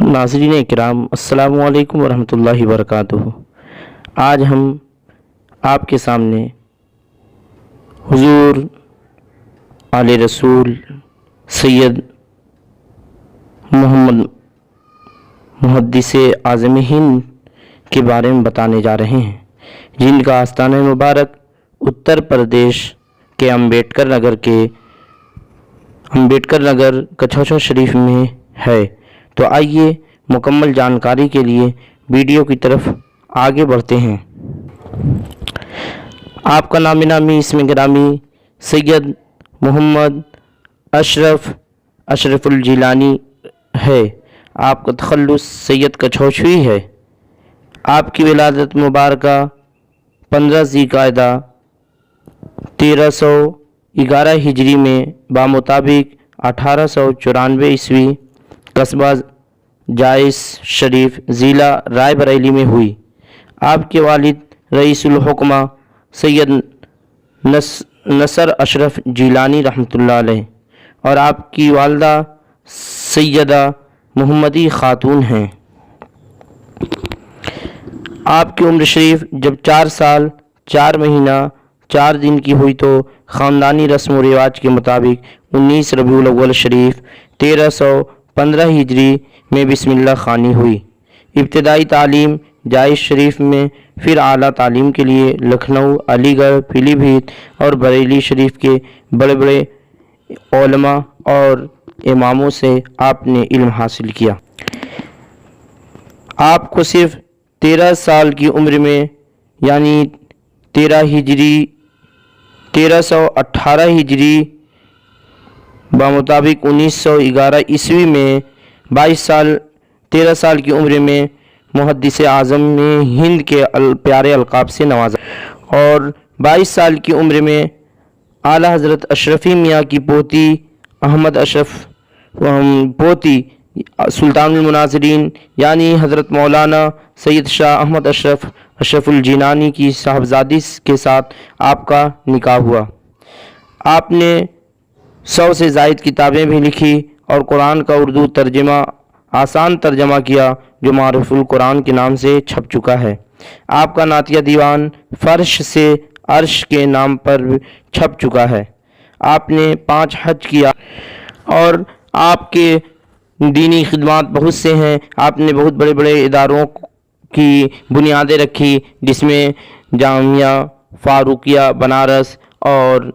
नाज़रीन इकराम, अस्सलामु अलैकुम वरहमतुल्लाहि वबरकातुहू। आज हम आपके सामने हुज़ूर आले रसूल सैयद मोहम्मद मुहद्दिसे आज़म हिंद के बारे में बताने जा रहे हैं, जिनका आस्ताना मुबारक उत्तर प्रदेश के अम्बेडकर नगर कछौछा शरीफ में है। तो आइए मुकम्मल जानकारी के लिए वीडियो की तरफ आगे बढ़ते हैं। आपका नामी नामी इसमें गिरामी सैयद मोहम्मद अशरफुल जिलानी है। आपका तखल्लुस सैयद कछौछवी है। आपकी विलादत मुबारका 15 ज़ीक़ादा 1311 हिजरी में बामुताबिक 1894 ईस्वी कस्बा जाइस शरीफ ज़िला राय बरेली में हुई। आपके वालिद रईसुल हुक्मा सैयद नसर अशरफ जिलानी रहमतुल्लाह अलैह और आपकी वालदा सैयदा मोहम्मदी खातून हैं। आपकी उम्र शरीफ जब 4 साल 4 महीना 4 दिन की हुई तो ख़ानदानी रस्म व रिवाज के मुताबिक 19 रबीउल अव्वल शरीफ 1315 हिजरी में बिस्मिल्लाह खानी हुई। इब्तदाई तालीम जाइस शरीफ में, फिर आला तालीम के लिए लखनऊ, अलीगढ़, पीलीभीत और बरेली शरीफ के बड़े बड़े उलमा और इमामों से आपने इल्म हासिल किया। आपको सिर्फ 13 साल की उम्र में यानी 1318 हिजरी बामुताबिक 1911 ईस्वी में 13 साल की उम्र में मुहद्दिसे आज़म ने हिंद के प्यारे अलक़ाब से नवाजा और 22 साल की उम्र में आला हज़रत अशरफ़ी मियाँ की पोती अहमद अशरफ पोती सुल्तानुल मुनाज़रीन यानी हज़रत मौलाना सैयद शाह अहमद अशरफुल जिलानी की साहबजादी के साथ आपका निकाह हुआ। आपने 100 से ज़ायद किताबें भी लिखी और कुरान का उर्दू तर्जमा आसान तर्जमा किया, जो मारूफुल कुरान के नाम से छप चुका है। आपका नातिया दीवान फ़र्श से अर्श के नाम पर छप चुका है। आपने 5 हज किया और आपके दीनी खिदमात बहुत से हैं। आपने बहुत बड़े बड़े इदारों की बुनियादें रखी, जिसमें जामिया फ़ारूकिया बनारस और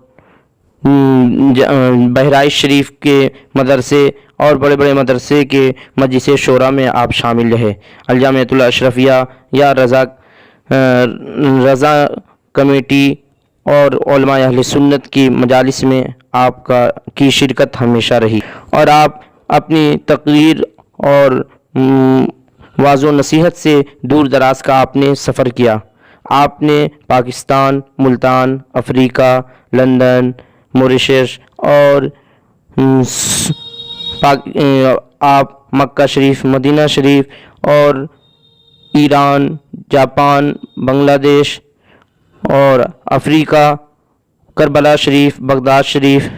बहराइच शरीफ के मदरसे और बड़े बड़े मदरसे के मजलिस शोरा में आप शामिल रहे। अलजामियतुल अशरफिया या रज़ा कमेटी और उलमा अहले सुन्नत की मजालिस में की शिरकत हमेशा रही और आप अपनी तकरीर और वाज़ो नसीहत से दूर दराज का आपने सफ़र किया। आपने Pakistan, Multan, Africa, London, Mauritius और आप मक्का शरीफ, मदीना शरीफ और ईरान, जापान, बांग्लादेश और अफ्रीका, करबला शरीफ, बगदाद शरीफ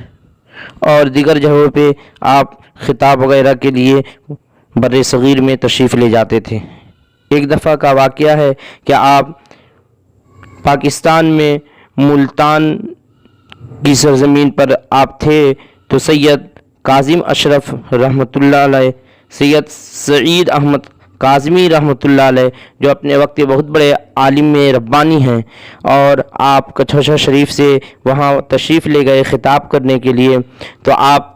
और दीगर जगहों पे आप खिताब वगैरह के लिए बर्रे सगीर में तशरीफ़ ले जाते थे। एक दफ़ा का वाक़या है कि आप पाकिस्तान में मुल्तान की सरज़मीन पर आप थे तो सैयद काज़िम अशरफ रहमतुल्लाह अलैह, सैयद सईद अहमद काज़मी रहमतुल्लाह अलैह, जो अपने वक्त के बहुत बड़े आलिम रब्बानी हैं, और आप कछौछा शरीफ से वहाँ तशरीफ़ ले गए ख़िताब करने के लिए। तो आप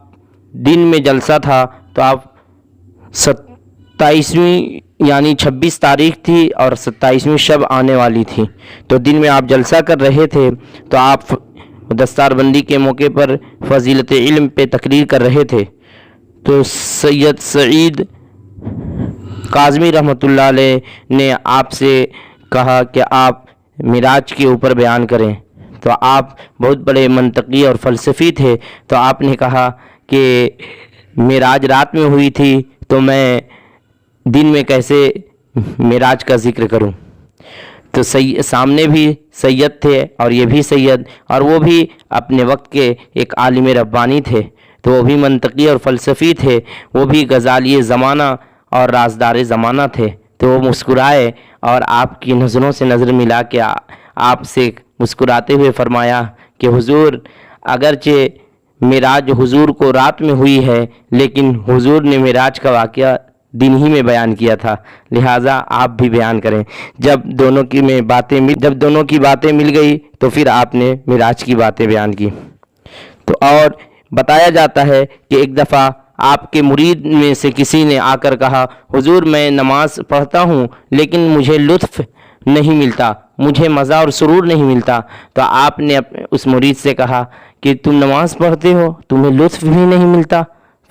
दिन में जलसा था तो आप 27वीं यानी 26 तारीख़ थी और 27वीं शब आने वाली थी। तो दिन में आप जलसा कर रहे थे तो आप दस्तारबंदी के मौके पर फ़जीलत इल्म पे तकरीर कर रहे थे। तो सैयद सईद काज़मी रहमतुल्लाह अलैह ने आपसे कहा कि आप मिराज के ऊपर बयान करें। तो आप बहुत बड़े मंतकी और फ़लसफ़ी थे, तो आपने कहा कि मिराज रात में हुई थी तो मैं दिन में कैसे मिराज का ज़िक्र करूं। तो सामने भी सैयद थे और ये भी सैयद, और वो भी अपने वक्त के एक आलिम रब्बानी थे। तो वो भी मंतकी और फ़लसफ़ी थे, वो भी गज़ाली ज़माना اور رازدار زمانہ تھے، تو وہ مسکرائے اور آپ کی نظروں سے نظر ملا کے آپ سے مسکراتے ہوئے فرمایا کہ حضور، اگرچہ معراج حضور کو رات میں ہوئی ہے، لیکن حضور نے معراج کا واقعہ دن ہی میں بیان کیا تھا، لہٰذا آپ بھی بیان کریں۔ جب دونوں کی باتیں مل گئی تو پھر آپ نے معراج کی باتیں بیان کی۔ تو اور بتایا جاتا ہے کہ ایک دفعہ آپ کے مرید میں سے کسی نے آ کر کہا، حضور میں نماز پڑھتا ہوں لیکن مجھے لطف نہیں ملتا، مجھے مزہ اور سرور نہیں ملتا۔ تو آپ نے اس مرید سے کہا کہ تم نماز پڑھتے ہو، تمہیں لطف بھی نہیں ملتا،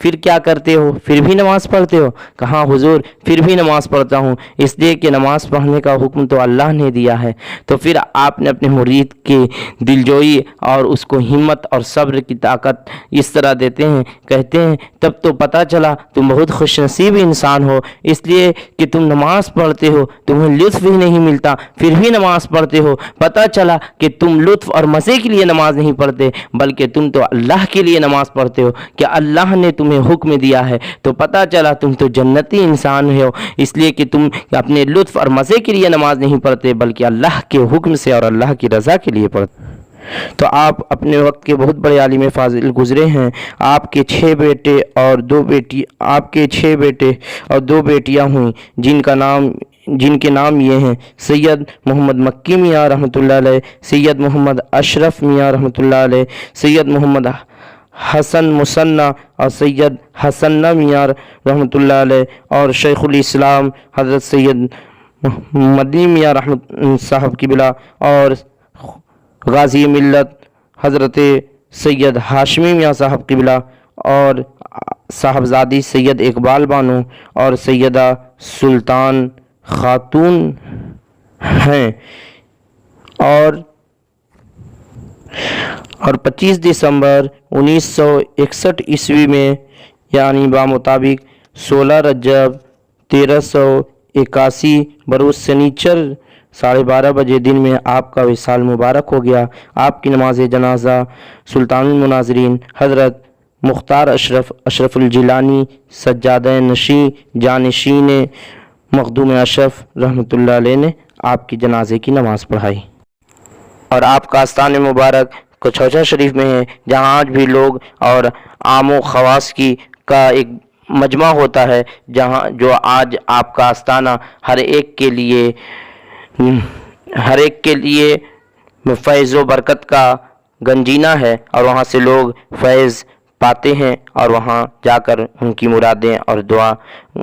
پھر کیا کرتے ہو؟ پھر بھی نماز پڑھتے ہو؟ کہا حضور پھر بھی نماز پڑھتا ہوں، اس لیے کہ نماز پڑھنے کا حکم تو اللہ نے دیا ہے۔ تو پھر آپ نے اپنے مرید کی دلجوئی اور اس کو ہمت اور صبر کی طاقت اس طرح دیتے ہیں، کہتے ہیں تب تو پتہ چلا تم بہت خوش نصیب انسان ہو، اس لیے کہ تم نماز پڑھتے ہو، تمہیں لطف ہی نہیں ملتا، پھر بھی نماز پڑھتے ہو۔ پتہ چلا کہ تم لطف اور مزے کے لیے نماز نہیں پڑھتے، بلکہ تم تو اللہ کے لیے نماز پڑھتے ہو، کہ اللہ نے تمہیں حکم دیا ہے۔ تو پتہ چلا تم تو جنتی انسان ہو، اس لیے کہ تم اپنے لطف اور مزے کے لیے نماز نہیں پڑھتے، بلکہ اللہ کے حکم سے اور اللہ کی رضا کے لیے پڑھتے۔ تو آپ اپنے وقت کے بہت بڑے عالم فاضل گزرے ہیں۔ آپ کے 6 بیٹے اور 2 بیٹیاں ہوئیں، جن کے نام یہ ہیں: سید محمد مکی میاں رحمۃ اللہ علیہ، سید محمد اشرف میاں رحمۃ اللہ علیہ، سید محمد حسن مثنیٰ اور سید حسن میاں رحمۃ اللہ علیہ، اور شیخ الاسلام حضرت سید مدنی میاں رحمۃ صاحب کی بلا، اور غازی ملت حضرت سید ہاشمی میاں صاحب قبلہ، اور صاحبزادی سید اقبال بانو اور سیدہ سلطان خاتون ہیں، اور 25 دسمبر 1961 عیسوی میں، یعنی بمطابق 16 رجب 1381 بروز سنیچر 12:30 بجے دن میں آپ کا وصال مبارک ہو گیا۔ آپ کی نماز جنازہ سلطان المناظرین حضرت مختار اشرف الجیلانی سجادہ نشین جانشین مخدوم اشرف رحمۃ اللہ علیہ نے آپ کی جنازے کی نماز پڑھائی، اور آپ کا آستان مبارک کچھوچا شریف میں ہے، جہاں آج بھی لوگ اور عام و خواص کا ایک مجمع ہوتا ہے، جو آج آپ کا آستانہ ہر ایک کے لیے فیض و برکت کا گنجینہ ہے، اور وہاں سے لوگ فیض پاتے ہیں، اور وہاں جا کر ان کی مرادیں اور دعا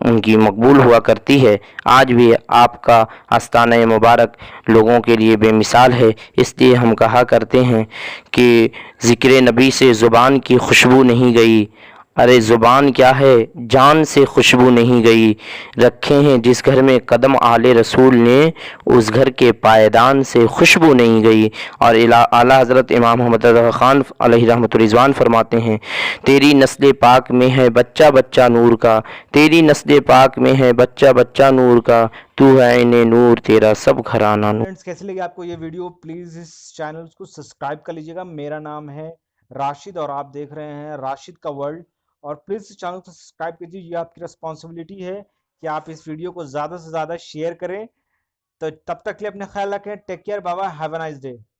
ان کی مقبول ہوا کرتی ہے۔ آج بھی آپ کا آستانہ مبارک لوگوں کے لیے بے مثال ہے، اس لیے ہم کہا کرتے ہیں کہ ذکر نبی سے زبان کی خوشبو نہیں گئی، ارے زبان کیا ہے جان سے خوشبو نہیں گئی، رکھے ہیں جس گھر میں قدم آل رسول نے، اس گھر کے پائیدان سے خوشبو نہیں گئی۔ اور اعلیٰ حضرت امام محمد رضا خان علیہ رحمۃ الرضوان فرماتے ہیں، تیری نسل پاک میں ہے بچہ بچہ نور کا، تیری نسل پاک میں ہے بچہ بچہ نور کا، تو ہے عین نور تیرا سب گھرانہ نور۔ فرینڈز، کیسے لگی آپ کو یہ ویڈیو؟ پلیز اس چینل کو سبسکرائب کر لیجئے گا۔ میرا نام ہے راشد اور آپ دیکھ رہے ہیں راشد کا ورلڈ، اور پلیز اس چینل کو سبسکرائب کیجئے۔ یہ آپ کی رسپانسبلٹی ہے کہ آپ اس ویڈیو کو زیادہ سے زیادہ شیئر کریں۔ تو تب تک کے لیے اپنا خیال رکھیں۔ Take care, bye bye, have a nice day.